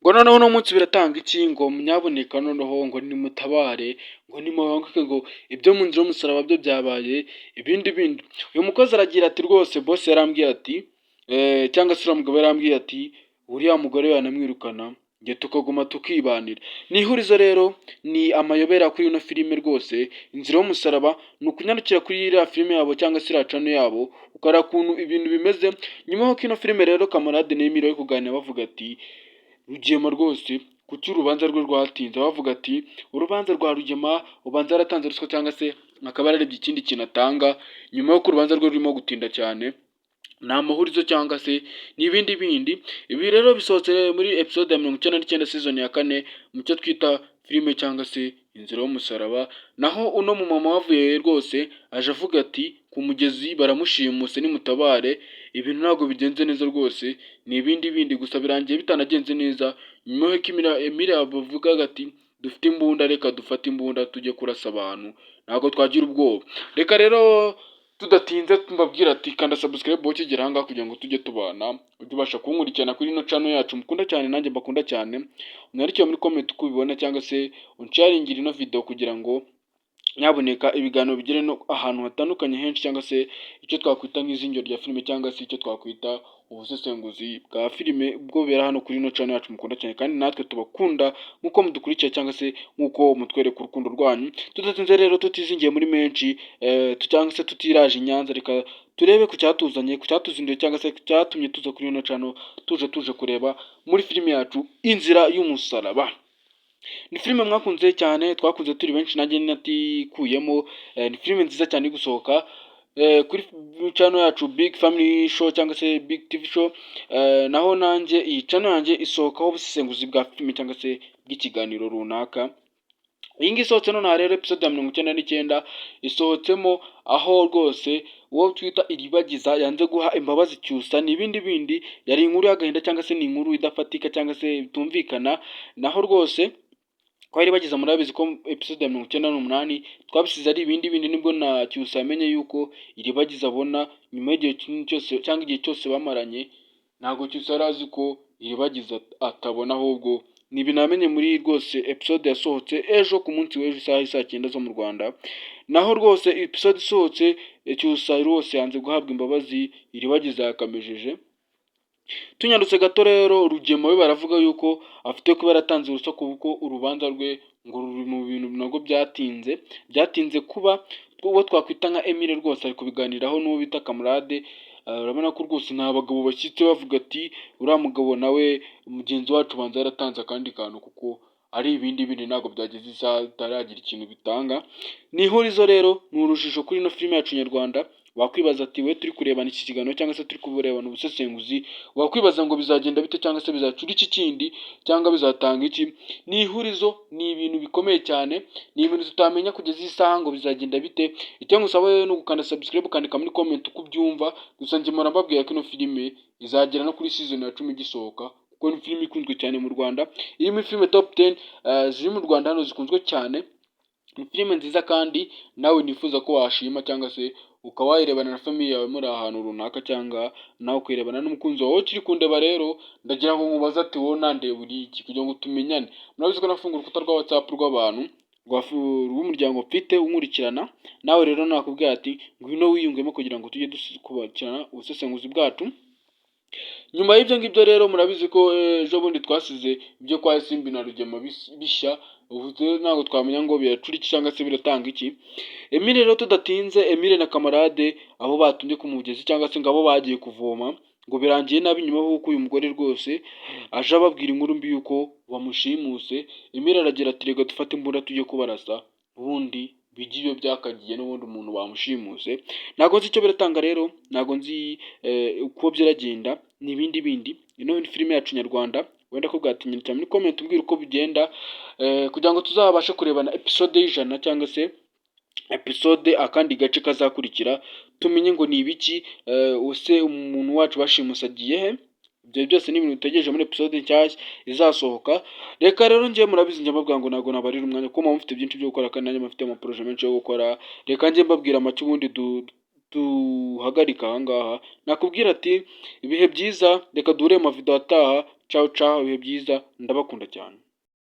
ngo noneho uno munsi biratanga iki, ngo nyabuneka noneho ngo nimutabare, ngo nimubanguke, ngo ibyo mu nzira y'umusaraba byo byabaye ibindi bindi. Uyu mukozi aragira ati rwose boss yarambwiye ati cyangwa se uriya mugabo yarambwiye ati uriya mugore yanamwirukana njye tukaguma tukibanira. Ni ihurizo rero, ni amayobera kuri ino filime rwose. Inzira y'umusaraba ni ukunyarukira kuri iriya filime yabo cyangwa se iriya channel yabo ukareba ukuntu ibintu bimeze. Nyuma y'uko ino filime rero Kamarade na Emile bari kuganira bavuga ati Rugema rwose kuki urubanza rwe rwatinze, bavuga ati urubanza rwa Rugema ubanza yaratanze ruswa cyangwa se akaba yararebye ikindi kintu atanga, nyuma y'uko urubanza rwe rurimo gutinda cyane ni amahurizo cyangwa se n'ibindi bindi. Ibi rero bisohotse muri episode ya 99 season ya 4 mu cyo twita filime cyangwa se inzira y'umusaraba. Naho uno mu mama wavuye rwose aje avuga ati ku mugezi baramushimuse nimutabare, ibintu ntabwo bigenze neza rwose, ni ibindi bindi gusa birangiye bitanagenze neza. Nyuma y'uko Emile yavugaga ati dufite imbunda, reka dufate imbunda tujye kurasa abantu, ntabwo twagira ubwoba. Reka rero tudatinze mbabwira ati kanda subscribe ukigera aha ngaha kugira ngo tujye tubana, ujye ubasha kunkurikirana kuri ino channel yacu mukunda cyane nanjye mbakunda cyane. Unarikire muri comment uko ubibona cyangwa se unsharingire ino video kugira ngo nyaboneka ibiganiro bigere no ahantu hatandukanye henshi, cyangwa se icyo twakwita nk'izingiro rya filime cyangwa se icyo twakwita ubusesenguzi bwa filime ubwo bera hano kuri ino channel yacu mukunda cyane, kandi natwe tubakunda nk'uko mudukurikira cyangwa se nk'uko mutwereka urukundo rwanyu. Tudatinze rero tutizingiye muri menshi cyangwa se tutiraje i Nyanza, reka turebe ku cyatuzanye, ku cyatuzinduye cyangwa se ku cyatumye tuza kuri ino channel tuje kureba muri filime yacu inzira y'umusaraba. Ni filime mwakunze cyane, twakunze turi benshi nanjye natikuyemo. Ni filime nziza cyane iri gusohoka kuri channel yacu Big Family Show cyangwa se Big TV Show. Naho nanjye iyi channel yanjye isohokaho ubusesenguzi bwa filime cyangwa se bw'ikiganiro runaka. Iyi ngiyi isohotse nonaha rero episode ya 99 isohotsemo aho rwose uwo twita Iribagiza yanze guha imbabazi Cyusa, ni ibindi bindi. Yari inkuru y'agahinda cyangwa se ni inkuru idafatika cyangwa se bitumvikana. Naho rwose ko Iribagiza murabizi ko episode ya 98 twabisize ari ibindi bindi, nibwo na Cyusa yamenye yuko Iribagiza abona nyuma y'igihe cyose cyangwa igihe cyose bamaranye. Ntabwo Cyusa yari azi ko Iribagiza atabona, ahubwo ni ibintu namenye muri rwose episode yasohotse ejo ku munsi w'ejo isaha 9 zo mu Rwanda. Naho rwose episode isohotse Cyusa rwose yanze guhabwa imbabazi, Iribagiza yakamejeje. Tunyarutse gato rero Rugema we baravuga yuko afite kuba yaratanze ruswa kuko urubanza rwe ngo ruri mu bintu nabwo byatinze kuba. Uwo twakwita nka Emile rwose ari kubiganiraho n'uwo bita Kamarade. Urabona ko rwose ni abagabo bashyitse bavuga ati uriya mugabo nawe mugenzi wacu banza yaratanze akandi kantu, kuko ari ibindi bindi ntabwo byageze isaha bitaragira ikintu bitanga. Ni ihurizo rero, ni urujijo kuri ino filime yacu nyarwanda. Wakwibaza ati we turi kurebana iki kiganiro cyangwa se turi kuburebana ubusesenguzi, wakwibaza ngo bizagenda bite cyangwa se bizacura iki kindi cyangwa bizatanga iki. Ni ihurizo, ni ibintu bikomeye cyane, ni ibintu tutamenya kugeza isaha ngo bizagenda bite. Icyo ngusaba rero ni ugukanda subscribe ukandika muri comment uko ubyumva. Gusa njye mpora mbabwira ko ino filime izagera no kuri season ya 10 gisohoka, kuko ni filime ikunzwe cyane mu Rwanda. Iri muri filime top 10 ziri mu Rwanda hano zikunzwe cyane. Ni filime nziza kandi nawe nifuza ko washima cyangwa se ukaba wayirebana na famille yawe muri ahantu runaka, cyangwa nawe ukirebana n'umukunzi wawe ukiri kundeba. Rero ndagira ngo nkubaze ati wowe nande buri iki kugira ngo tumenyane. Murabizi ko nafungura urukuta rwa WhatsApp rw'abantu rw'umuryango mfite unkurikirana. Nawe rero nakubwira ati ngwino wiyungemo kugira ngo tujye dukurikirana ubusesenguzi bwacu. Nyuma y'ibyo ngibyo rero murabizi ko ejo bundi twasize ibyo kwa Simbi na Rugema bishya. Ubu ntabwo twamenya ngo biracura iki cyangwa se biratanga iki. Emile rero tudatinze, Emile na Kamarade abo batumye ku mugezi cyangwa se ngo abo bagiye kuvoma, ngo birangiye nabi nyuma y'uko uyu mugore rwose aje ababwira inkuru mbi yuko bamushimuse. Emile aragira ati reka dufate imbunda tujye kubarasa, ubundi bijya iyo byakagiye n'ubundi umuntu bamushimuse. Ntabwo nzi icyo biratanga rero, ntabwo nzi uko byaragenda, ni ibindi bindi. Ino ni filime yacu nyarwanda, wenda ko bwatinyira cyane muri comment ubwira uko bigenda, kugira ngo tuzabashe kurebana episode y'ijana cyangwa se episode akandi gace kazakurikira, tumenye ngo ni ibiki. Use umuntu wacu bashimusa agiye he. Ibyo byose ni ibintu bitegereje muri episode nshyashya izasohoka. Reka rero njye murabizi njye mbabwira ngo ntabwo nabarira umwanya kuko mufite byinshi byo gukora kandi nanjye mufite amaproje menshi yo gukora. Reka njye mbabwira make ubundi duhagarika aha ngaha. Nakubwira ati ibihe byiza, reka duhure mu video ataha cawu cawu, ibihe byiza, ndabakunda cyane.